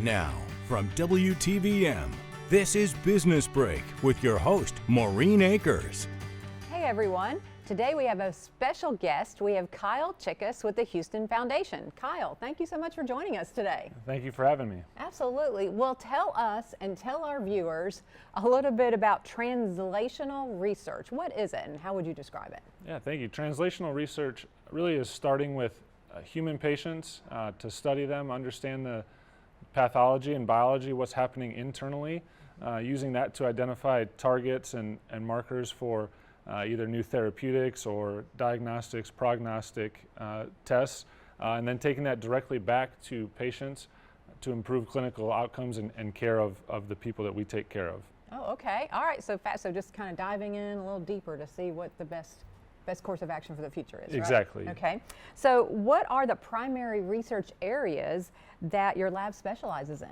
Now, from WTVM, this is Business Break with your host, Maureen Akers. Hey everyone, today we have a special guest. We have Kyle Cichos with the Houston Foundation. Kyle, thank you so much for joining us today. Thank you for having me. Absolutely. Well, tell us and tell our viewers a little bit about translational research. What is it and how would you describe it? Yeah, thank you. Translational research really is starting with human patients to study them, understand the pathology and biology, what's happening internally, using that to identify targets and markers for either new therapeutics or diagnostics, prognostic tests, and then taking that directly back to patients to improve clinical outcomes and care of the people that we take care of. Oh, okay. All right. So just kind of diving in a little deeper to see what the best course of action for the future is, right? Exactly. Okay. So what are the primary research areas that your lab specializes in?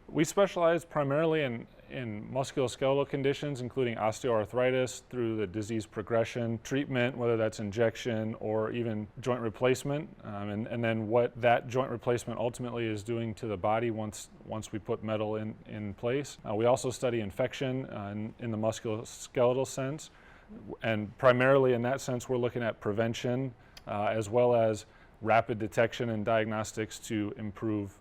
We specialize primarily in musculoskeletal conditions, including osteoarthritis through the disease progression, treatment, whether that's injection or even joint replacement, and then what that joint replacement ultimately is doing to the body once we put metal in place. We also study infection in the musculoskeletal sense, and primarily in that sense we're looking at prevention as well as rapid detection and diagnostics to improve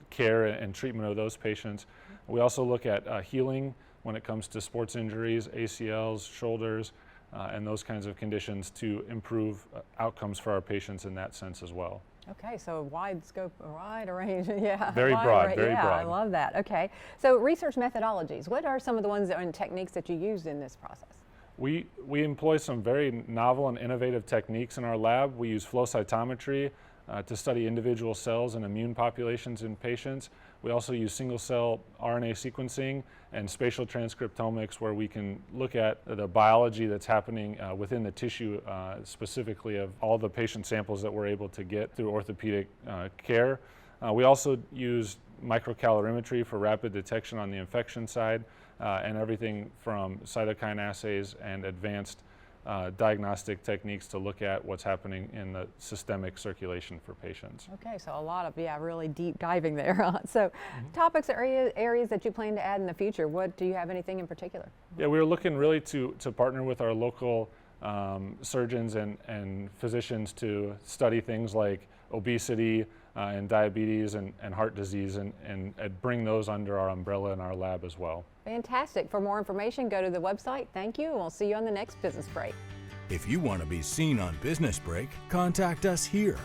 care and treatment of those patients. We also look at healing when it comes to sports injuries, ACLs, shoulders, and those kinds of conditions to improve outcomes for our patients in that sense as well. Okay, so wide scope, wide range, yeah. Very broad, very broad. I broad. love that. Okay, so research methodologies. What are some of the ones and techniques that you use in this process? We employ some very novel and innovative techniques in our lab. We use flow cytometry to study individual cells and immune populations in patients. We also use single-cell RNA sequencing and spatial transcriptomics, where we can look at the biology that's happening within the tissue, specifically of all the patient samples that we're able to get through orthopedic care. We also use microcalorimetry for rapid detection on the infection side, and everything from cytokine assays and advanced diagnostic techniques to look at what's happening in the systemic circulation for patients. Okay, so a lot of, really deep diving there. So topics or areas that you plan to add in the future, do you have anything in particular? Yeah, we were looking really to partner with our local surgeons and physicians to study things like obesity and diabetes and heart disease and bring those under our umbrella in our lab as well. Fantastic. For more information, go to the website. Thank you, and we'll see you on the next Business Break. If you want to be seen on Business Break, contact us here.